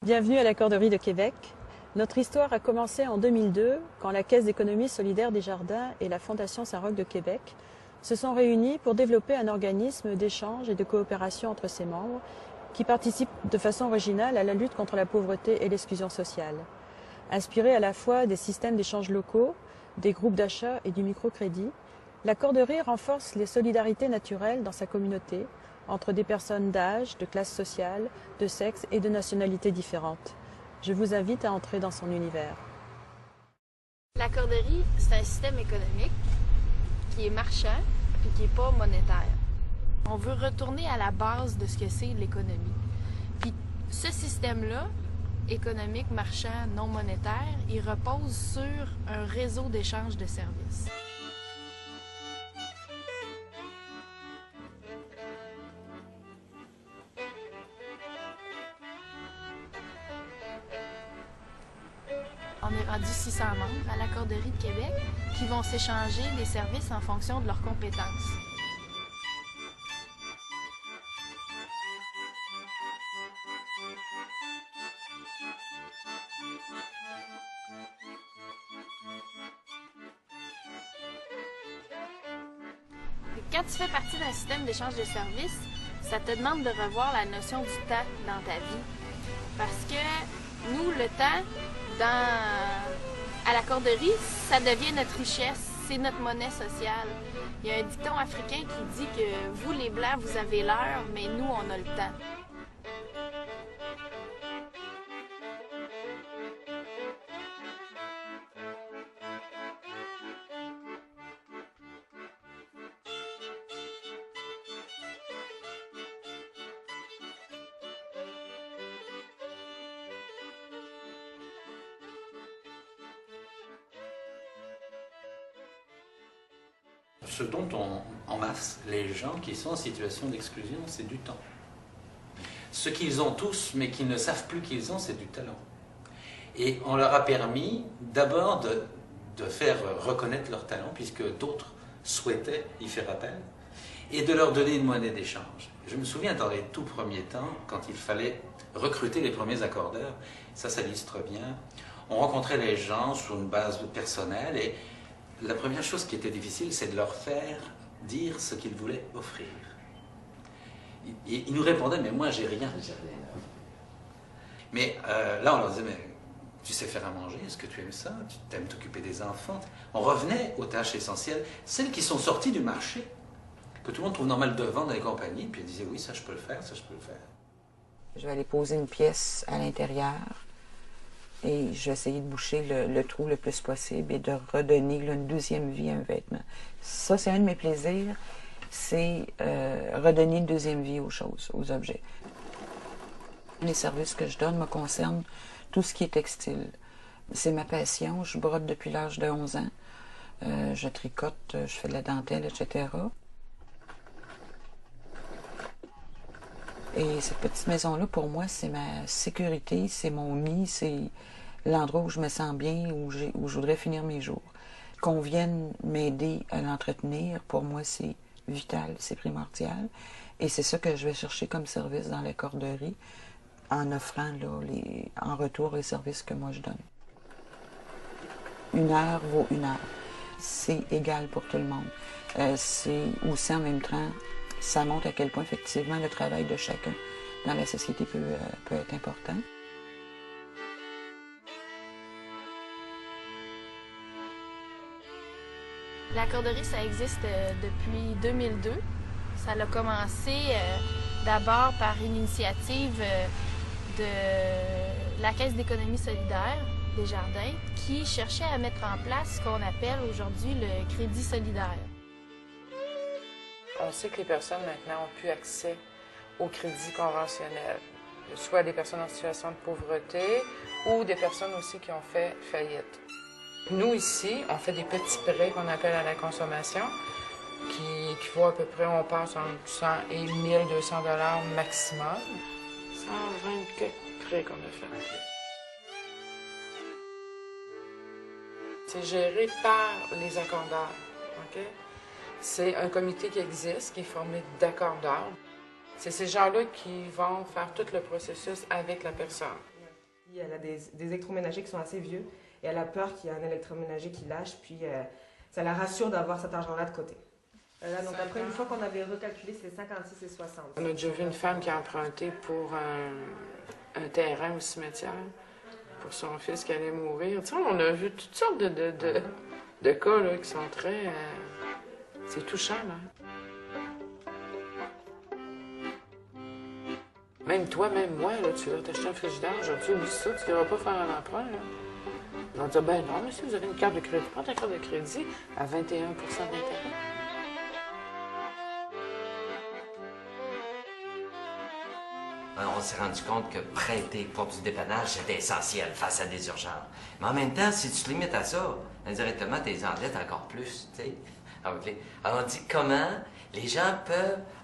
Bienvenue à la Corderie de Québec. Notre histoire a commencé en 2002 quand la Caisse d'économie solidaire des Jardins et la Fondation Saint-Roch de Québec se sont réunis pour développer un organisme d'échange et de coopération entre ses membres qui participe de façon originale à la lutte contre la pauvreté et l'exclusion sociale. Inspiré à la fois des systèmes d'échange locaux, des groupes d'achat et du microcrédit, la Corderie renforce les solidarités naturelles dans sa communauté entre des personnes d'âge, de classe sociale, de sexe et de nationalités différentes. Je vous invite à entrer dans son univers. La Corderie, c'est un système économique qui est marchand et qui n'est pas monétaire. On veut retourner à la base de ce que c'est l'économie. Puis ce système-là, économique, marchand, non monétaire, il repose sur un réseau d'échange de services. On est rendu 600 membres à la Corderie de Québec qui vont s'échanger des services en fonction de leurs compétences. Quand tu fais partie d'un système d'échange de services, ça te demande de revoir la notion du temps dans ta vie. Parce que nous, le temps, à la Corderie, ça devient notre richesse, c'est notre monnaie sociale. Il y a un dicton africain qui dit que vous, les Blancs, vous avez l'heure, mais nous, on a le temps. Ce dont on emasse les gens qui sont en situation d'exclusion, c'est du temps. Ce qu'ils ont tous, mais qu'ils ne savent plus qu'ils ont, c'est du talent. Et on leur a permis d'abord de faire reconnaître leur talent, puisque d'autres souhaitaient y faire appel, et de leur donner une monnaie d'échange. Je me souviens dans les tout premiers temps, quand il fallait recruter les premiers accordeurs, ça illustre bien, on rencontrait les gens sur une base personnelle, et la première chose qui était difficile, c'est de leur faire dire ce qu'ils voulaient offrir. Ils nous répondaient, mais moi j'ai rien. Mais là on leur disait, mais tu sais faire à manger, est-ce que tu aimes ça? Tu aimes t'occuper des enfants? On revenait aux tâches essentielles, celles qui sont sorties du marché, que tout le monde trouve normal de vendre dans les compagnies, puis ils disaient, oui, ça je peux le faire, ça je peux le faire. Je vais aller poser une pièce à l'intérieur. Et je vais essayer de boucher le trou le plus possible et de redonner une deuxième vie à un vêtement. Ça, c'est un de mes plaisirs, c'est redonner une deuxième vie aux choses, aux objets. Les services que je donne me concernent tout ce qui est textile. C'est ma passion, je brode depuis l'âge de 11 ans. Je tricote, je fais de la dentelle, etc. Et cette petite maison-là, pour moi, c'est ma sécurité, c'est mon nid, c'est l'endroit où je me sens bien, où je voudrais finir mes jours. Qu'on vienne m'aider à l'entretenir, pour moi, c'est vital, c'est primordial. Et c'est ça que je vais chercher comme service dans la Corderie, en offrant en retour les services que moi je donne. 1 heure vaut 1 heure. C'est égal pour tout le monde. C'est aussi en même temps, ça montre à quel point, effectivement, le travail de chacun dans la société peut être important. La Corderie, ça existe depuis 2002. Ça a commencé d'abord par une initiative de la Caisse d'économie solidaire des Jardins qui cherchait à mettre en place ce qu'on appelle aujourd'hui le crédit solidaire. On sait que les personnes maintenant ont plus accès au crédit conventionnel, soit des personnes en situation de pauvreté ou des personnes aussi qui ont fait faillite. Nous, ici, on fait des petits prêts qu'on appelle à la consommation, qui équivaut à peu près, on passe entre 100 et 1200 $ maximum. 120 quelques prêts qu'on a fait. C'est géré par les accordeurs. Okay? C'est un comité qui existe, qui est formé d'accordeurs. C'est ces gens-là qui vont faire tout le processus avec la personne. Elle a des électroménagers qui sont assez vieux et elle a peur qu'il y ait un électroménager qui lâche, puis ça la rassure d'avoir cet argent-là de côté. Là, donc après, une fois qu'on avait recalculé, c'est 56 et 60. On a déjà vu une femme qui a emprunté pour un terrain au cimetière pour son fils qui allait mourir. Tu sais, on a vu toutes sortes de cas là, qui sont très... c'est touchant, là. Même toi, même moi, là, tu vas t'acheter un frigidaire aujourd'hui, oublie ça, tu ne devras pas faire un emprunt, là. Ils vont dire, ben non, monsieur, vous avez une carte de crédit. Prends ta carte de crédit à 21 d'intérêt. On s'est rendu compte que prêter pour du dépannage, c'était essentiel face à des urgences. Mais en même temps, si tu te limites à ça, indirectement, tu les endettes encore plus, tu sais. Alors, on dit comment les gens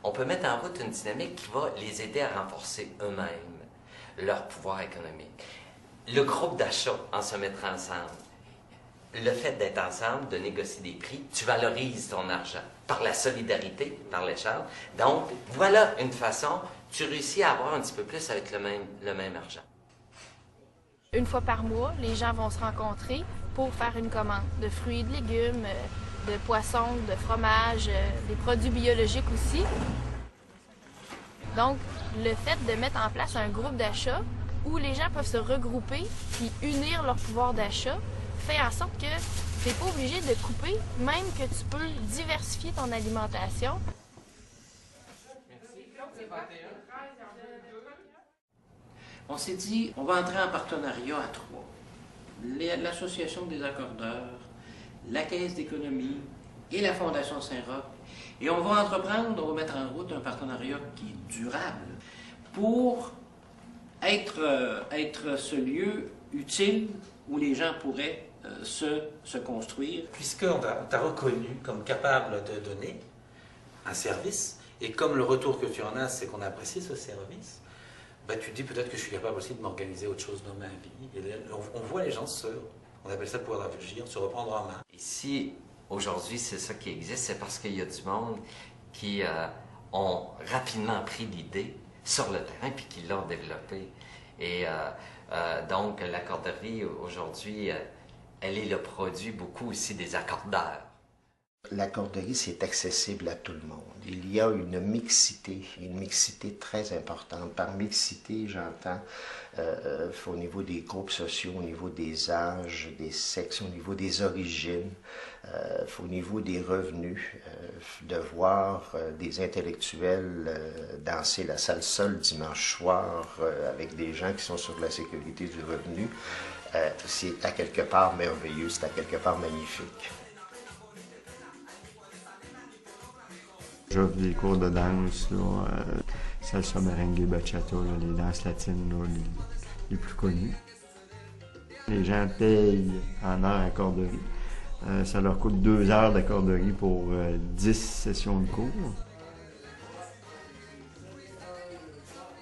on peut mettre en route une dynamique qui va les aider à renforcer eux-mêmes leur pouvoir économique. Le groupe d'achat, en se mettant ensemble, le fait d'être ensemble, de négocier des prix, tu valorises ton argent par la solidarité, par l'échange. Donc, voilà une façon, tu réussis à avoir un petit peu plus avec le même argent. Une fois par mois, les gens vont se rencontrer pour faire une commande de fruits et de légumes, de poissons, de fromage, des produits biologiques aussi. Donc, le fait de mettre en place un groupe d'achat où les gens peuvent se regrouper puis unir leur pouvoir d'achat fait en sorte que tu n'es pas obligé de couper, même que tu peux diversifier ton alimentation. On s'est dit, on va entrer en partenariat à trois. L'Association des accordeurs, la Caisse d'économie et la Fondation Saint-Roch. Et on va mettre en route un partenariat qui est durable pour être ce lieu utile où les gens pourraient se construire. Puisqu'on t'a reconnu comme capable de donner un service, et comme le retour que tu en as, c'est qu'on apprécie ce service, ben, tu te dis peut-être que je suis capable aussi de m'organiser autre chose dans ma vie. Et là, on voit les gens on appelle ça pouvoir agir, se reprendre en main. Et si aujourd'hui c'est ça qui existe, c'est parce qu'il y a du monde qui ont rapidement pris l'idée sur le terrain puis qui l'ont développée. Et donc la corderie aujourd'hui, elle est le produit beaucoup aussi des accordeurs. La corderie, c'est accessible à tout le monde. Il y a une mixité très importante. Par mixité, j'entends au niveau des groupes sociaux, au niveau des âges, des sexes, au niveau des origines, au niveau des revenus, de voir des intellectuels danser la salsa le dimanche soir avec des gens qui sont sur la sécurité du revenu, c'est à quelque part merveilleux, c'est à quelque part magnifique. J'offre des cours de danse, salsa, merengue, bachata, là, les danses latines là, les plus connues. Les gens payent en heure à corderie. Ça leur coûte 2 heures de corderie pour 10 sessions de cours.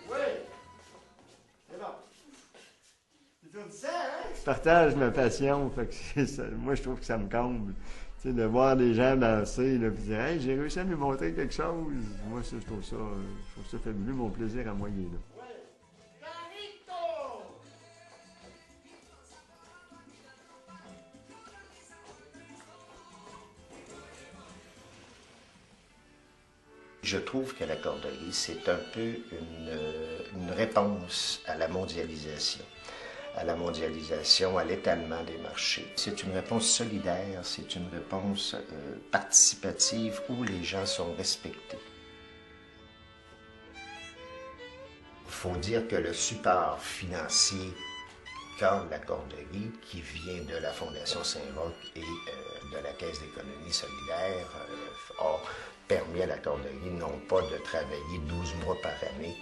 Oui, c'est bon. Je partage ma passion, fait que ça, moi je trouve que ça me comble. T'sais, de voir des gens danser, là, puis dire « Hey, j'ai réussi à lui montrer quelque chose », moi, je trouve ça fabuleux, mon plaisir à moi, il est là. Je trouve que la corderie, c'est un peu une réponse à la mondialisation. À l'étalement des marchés. C'est une réponse solidaire, c'est une réponse participative où les gens sont respectés. Il faut dire que le support financier qu'a la corderie, qui vient de la Fondation Saint-Roch et de la Caisse d'économie solidaire, a permis à la corderie non pas de travailler 12 mois par année,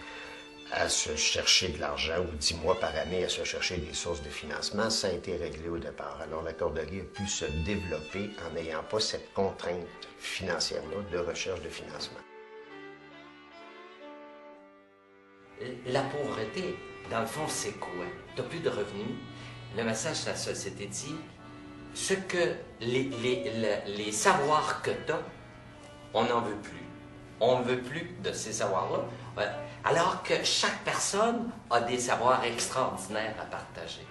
à se chercher de l'argent ou 10 mois par année à se chercher des sources de financement, ça a été réglé au départ. Alors la corderie a pu se développer en n'ayant pas cette contrainte financière-là de recherche de financement. La pauvreté, dans le fond, c'est quoi? Tu n'as plus de revenus. Le message de la société dit, ce que les savoirs que tu as, on n'en veut plus. On ne veut plus de ces savoirs-là. alors que chaque personne a des savoirs extraordinaires à partager.